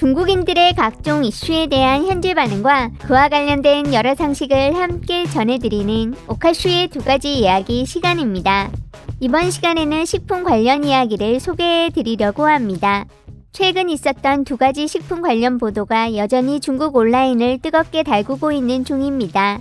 중국인들의 각종 이슈에 대한 현지 반응과 그와 관련된 여러 상식을 함께 전해드리는 오카슈의 두 가지 이야기 시간입니다. 이번 시간에는 식품 관련 이야기를 소개해드리려고 합니다. 최근 있었던 두 가지 식품 관련 보도가 여전히 중국 온라인을 뜨겁게 달구고 있는 중입니다.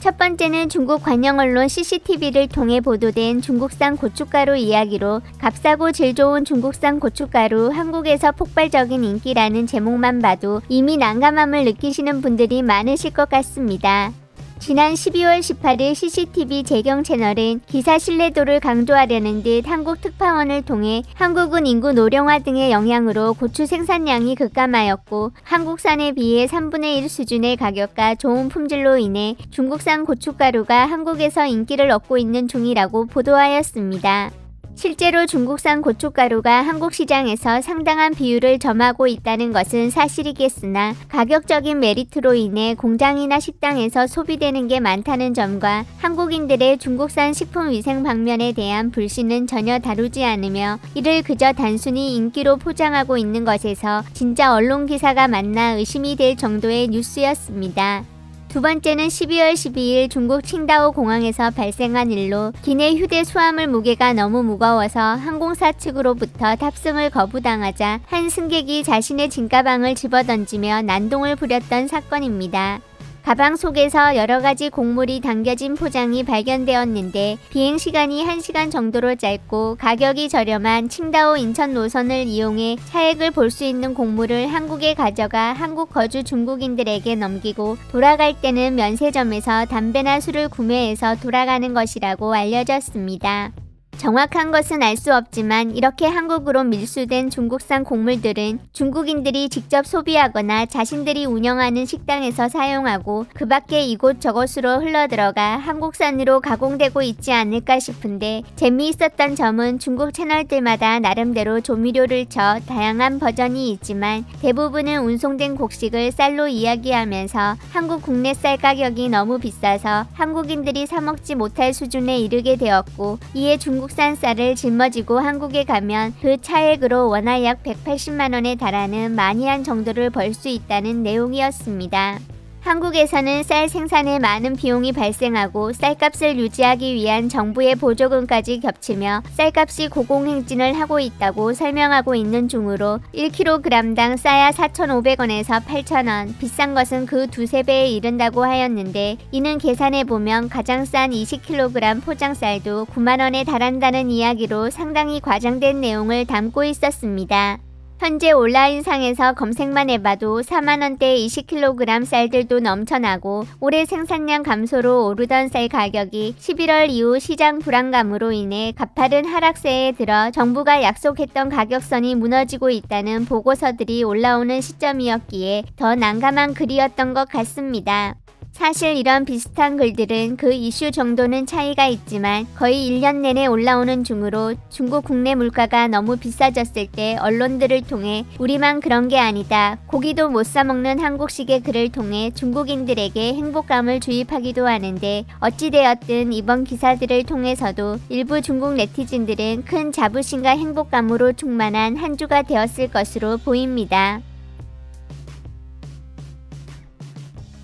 첫 번째는 중국 관영 언론 CCTV를 통해 보도된 중국산 고춧가루 이야기로 값싸고 질 좋은 중국산 고춧가루 한국에서 폭발적인 인기라는 제목만 봐도 이미 난감함을 느끼시는 분들이 많으실 것 같습니다. 지난 12월 18일 CCTV 재경 채널은 기사 신뢰도를 강조하려는 듯 한국 특파원을 통해 한국은 인구 노령화 등의 영향으로 고추 생산량이 급감하였고 한국산에 비해 3분의 1 수준의 가격과 좋은 품질로 인해 중국산 고춧가루가 한국에서 인기를 얻고 있는 중이라고 보도하였습니다. 실제로 중국산 고춧가루가 한국 시장에서 상당한 비율을 점하고 있다는 것은 사실이겠으나 가격적인 메리트로 인해 공장이나 식당에서 소비되는 게 많다는 점과 한국인들의 중국산 식품 위생 방면에 대한 불신은 전혀 다루지 않으며 이를 그저 단순히 인기로 포장하고 있는 것에서 진짜 언론 기사가 맞나 의심이 될 정도의 뉴스였습니다. 두 번째는 12월 12일 중국 칭다오 공항에서 발생한 일로 기내 휴대 수화물 무게가 너무 무거워서 항공사 측으로부터 탑승을 거부당하자 한 승객이 자신의 짐가방을 집어던지며 난동을 부렸던 사건입니다. 가방 속에서 여러가지 곡물이 담겨진 포장이 발견되었는데 비행시간이 1시간 정도로 짧고 가격이 저렴한 칭다오 인천 노선을 이용해 차액을 볼 수 있는 곡물을 한국에 가져가 한국 거주 중국인들에게 넘기고 돌아갈 때는 면세점에서 담배나 술을 구매해서 돌아가는 것이라고 알려졌습니다. 정확한 것은 알 수 없지만 이렇게 한국으로 밀수된 중국산 곡물들은 중국인들이 직접 소비하거나 자신들이 운영하는 식당에서 사용하고 그 밖에 이곳저곳으로 흘러들어가 한국산으로 가공되고 있지 않을까 싶은데 재미있었던 점은 중국 채널들마다 나름대로 조미료를 쳐 다양한 버전이 있지만 대부분은 운송된 곡식을 쌀로 이야기하면서 한국 국내 쌀 가격이 너무 비싸서 한국인들이 사 먹지 못할 수준에 이르게 되었고 이에 중국산 쌀을 짊어지고 한국에 가면 그 차액으로 원화 약 180만원에 달하는 만이한 정도를 벌 수 있다는 내용이었습니다. 한국에서는 쌀 생산에 많은 비용이 발생하고 쌀값을 유지하기 위한 정부의 보조금까지 겹치며 쌀값이 고공행진을 하고 있다고 설명하고 있는 중으로 1kg당 싸야 4,500원에서 8,000원, 비싼 것은 그 두세 배에 이른다고 하였는데 이는 계산해보면 가장 싼 20kg 포장쌀도 9만원에 달한다는 이야기로 상당히 과장된 내용을 담고 있었습니다. 현재 온라인상에서 검색만 해봐도 4만원대 20kg 쌀들도 넘쳐나고 올해 생산량 감소로 오르던 쌀 가격이 11월 이후 시장 불안감으로 인해 가파른 하락세에 들어 정부가 약속했던 가격선이 무너지고 있다는 보고서들이 올라오는 시점이었기에 더 난감한 글이었던 것 같습니다. 사실 이런 비슷한 글들은 그 이슈 정도는 차이가 있지만 거의 1년 내내 올라오는 중으로 중국 국내 물가가 너무 비싸졌을 때 언론들을 통해 우리만 그런 게 아니다, 고기도 못 사 먹는 한국식의 글을 통해 중국인들에게 행복감을 주입하기도 하는데 어찌되었든 이번 기사들을 통해서도 일부 중국 네티즌들은 큰 자부심과 행복감으로 충만한 한 주가 되었을 것으로 보입니다.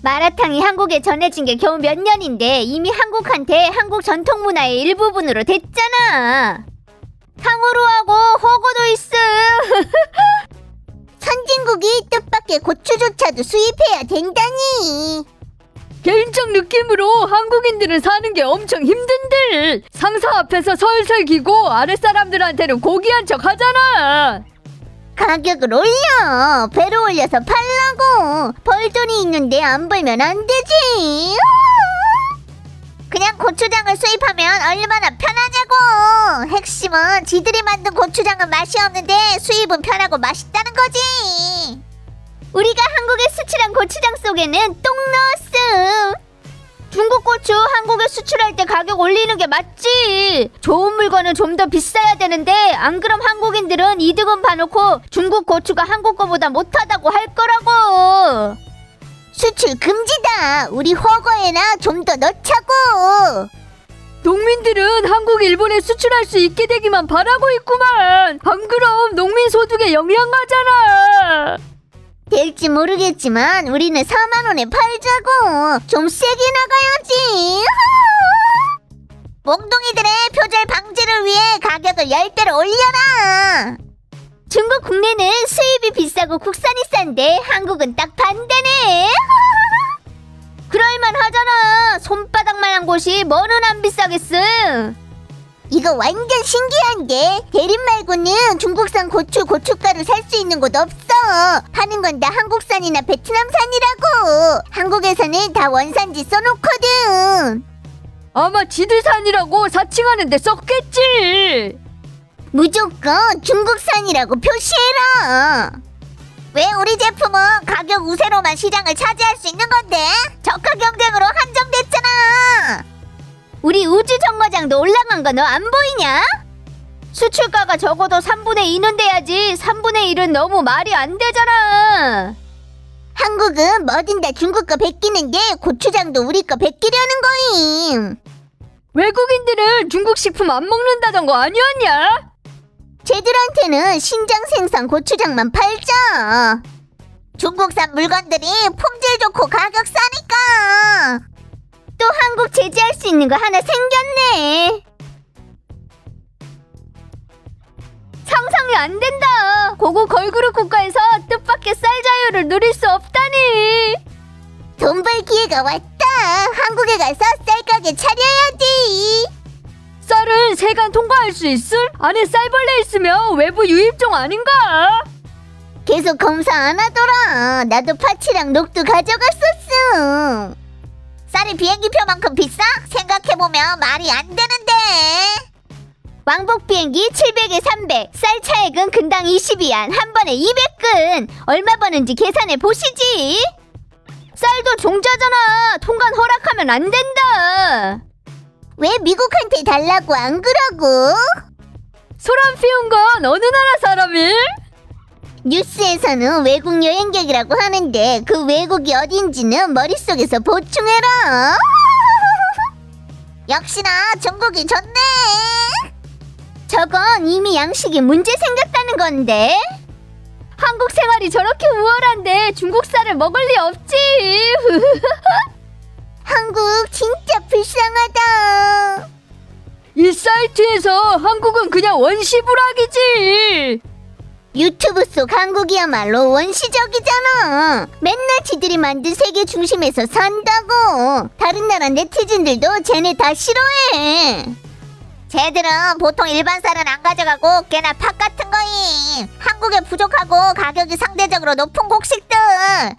마라탕이 한국에 전해진 게 겨우 몇 년인데 이미 한국한테 한국 전통 문화의 일부분으로 됐잖아. 탕후루 하고 허거도 있음. 선진국이 뜻밖의 고추조차도 수입해야 된다니. 개인적 느낌으로 한국인들은 사는 게 엄청 힘든들. 상사 앞에서 설설 기고 아랫사람들한테는 고귀한 척 하잖아. 가격을 올려. 배로 올려서 팔라고. 벌 돈이 있는데 안 벌면 안 되지. 그냥 고추장을 수입하면 얼마나 편하냐고. 핵심은 지들이 만든 고추장은 맛이 없는데 수입은 편하고 맛있다는 거지. 우리가 한국에 수출한 고추장 속에는 똥 넣었음. 중국 고추 한국에 수출할 때 가격 올리는 게 맞지. 좋은 물건은 좀 더 비싸야 되는데 안 그럼 한국인들은 이득은 봐놓고 중국 고추가 한국 거보다 못하다고 할 거라고. 수출 금지다. 우리 허거에나 좀 더 넣자고. 농민들은 한국, 일본에 수출할 수 있게 되기만 바라고 있구만. 안 그럼 농민 소득에 영향 가잖아. 될지 모르겠지만 우리는 4만 원에 팔자고. 좀 세게 나가야지. 몽둥이들의 표절 방지를 위해 가격을 10배로 올려라. 중국 국내는 수입이 비싸고 국산이 싼데 한국은 딱 반대네. 그럴만 하잖아. 손바닥만한 곳이 뭐는 안 비싸겠어. 이거 완전 신기한데 대림 말고는 중국산 고추, 고춧가루 살 수 있는 곳 없어. 파는 건 다 한국산이나 베트남산이라고. 한국에서는 다 원산지 써놓거든. 아마 지들산이라고 사칭하는데 썼겠지. 무조건 중국산이라고 표시해라. 왜 우리 제품은 가격 우세로만 시장을 차지할 수 있는 건데? 저가 경쟁으로 한정됐잖아. 우리 우주 정거장도 올라간 거 너 안 보이냐? 수출가가 적어도 3분의 2는 돼야지 3분의 1은 너무 말이 안 되잖아. 한국은 뭐든 다 중국 거 베끼는데 고추장도 우리 거 베끼려는 거임. 외국인들은 중국 식품 안 먹는다던 거 아니었냐? 쟤들한테는 신장 생산 고추장만 팔자. 중국산 물건들이 품질 좋고 가격 싸니까. 또 한국 제재할 수 있는 거 하나 생겼네. 상상이 안 된다. 고국 걸그룹 국가에서 뜻밖의 쌀 자유를 누릴 수 없다니. 돈 벌 기회가 왔다. 한국에 가서 쌀 가게 차려야지. 쌀은 세관 통과할 수 있을? 안에 쌀벌레 있으면 외부 유입종 아닌가? 계속 검사 안 하더라. 나도 파치랑 녹두 가져갔었어. 쌀이 비행기표만큼 비싸? 생각해보면 말이 안 되는데. 왕복 비행기 700에 300, 쌀 차액은 근당 22안, 한 번에 200근. 얼마 버는지 계산해 보시지. 쌀도 종자잖아. 통관 허락하면 안 된다. 왜 미국한테 달라고 안 그러고? 소란 피운 건 어느 나라 사람일? 뉴스에서는 외국 여행객이라고 하는데 그 외국이 어딘지는 머릿속에서 보충해라. 역시나 중국이 좋네. 저건 이미 양식에 문제 생겼다는 건데. 한국 생활이 저렇게 우월한데 중국 쌀을 먹을 리 없지. 한국 진짜 불쌍하다. 이 사이트에서 한국은 그냥 원시불학이지. 유튜브 속 한국이야말로 원시적이잖아. 맨날 지들이 만든 세계 중심에서 산다고. 다른 나라 네티즌들도 쟤네 다 싫어해. 쟤들은 보통 일반 쌀은 안 가져가고 꽤나 팥 같은 거임. 한국에 부족하고 가격이 상대적으로 높은 곡식들.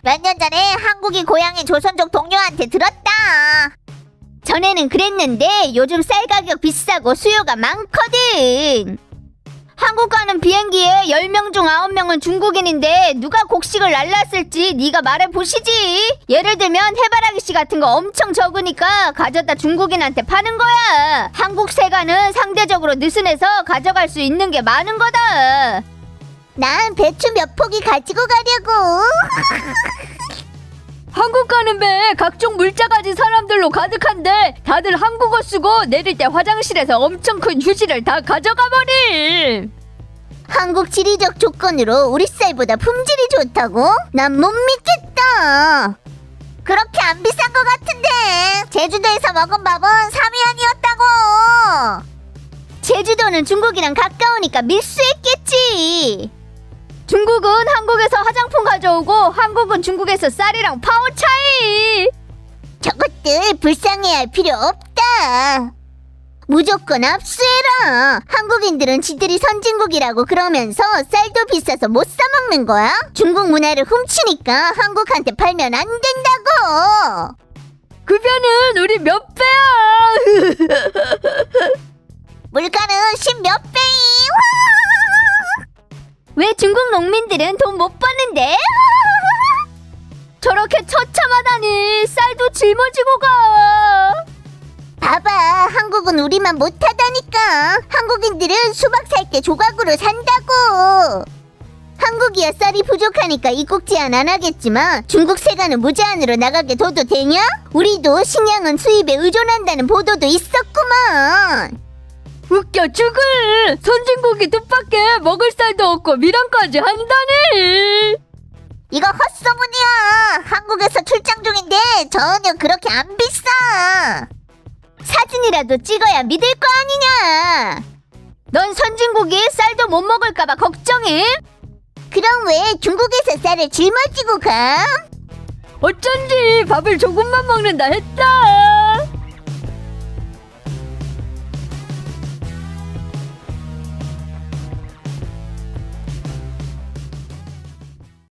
몇 년 전에 한국이 고향인 조선족 동료한테 들었다. 전에는 그랬는데 요즘 쌀 가격 비싸고 수요가 많거든. 한국 가는 비행기에 10명 중 9명은 중국인인데 누가 곡식을 날랐을지 네가 말해보시지. 예를 들면 해바라기 씨 같은 거 엄청 적으니까 가져다 중국인한테 파는 거야. 한국 세관은 상대적으로 느슨해서 가져갈 수 있는 게 많은 거다. 난 배추 몇 포기 가지고 가려고. 한국 가는 배에 각종 물자 가진 사람들로 가득한데 다들 한국어 쓰고 내릴 때 화장실에서 엄청 큰 휴지를 다 가져가 버림. 한국 지리적 조건으로 우리 쌀보다 품질이 좋다고? 난 못 믿겠다. 그렇게 안 비싼 것 같은데. 제주도에서 먹은 밥은 3위안이었다고. 제주도는 중국이랑 가까우니까 밀수했겠지. 중국은 한국에서 화장품 가져오고 한국은 중국에서 쌀이랑 파워 차이. 저것들 불쌍해야 할 필요 없다. 무조건 압수해라. 한국인들은 지들이 선진국이라고 그러면서 쌀도 비싸서 못 사 먹는 거야? 중국 문화를 훔치니까 한국한테 팔면 안 된다고. 급여는 우리 몇 배야? 물가는 10몇 배임. 왜 중국 농민들은 돈 못 버는데? 저렇게 처참하다니. 쌀도 짊어지고 가. 봐봐, 한국은 우리만 못하다니까. 한국인들은 수박 살 때 조각으로 산다고. 한국이야 쌀이 부족하니까 입국 제한 안 하겠지만 중국 세관은 무제한으로 나가게 둬도 되냐? 우리도 식량은 수입에 의존한다는 보도도 있었구만. 웃겨 죽을. 선진국이 뜻밖의 먹을 쌀도 없고 미랑까지 한다니. 이거 헛소문이야. 한국에서 출장 중인데 전혀 그렇게 안 비싸. 사진이라도 찍어야 믿을 거 아니냐. 넌 선진국이 쌀도 못 먹을까봐 걱정해? 그럼 왜 중국에서 쌀을 짊어지고 가? 어쩐지 밥을 조금만 먹는다 했다.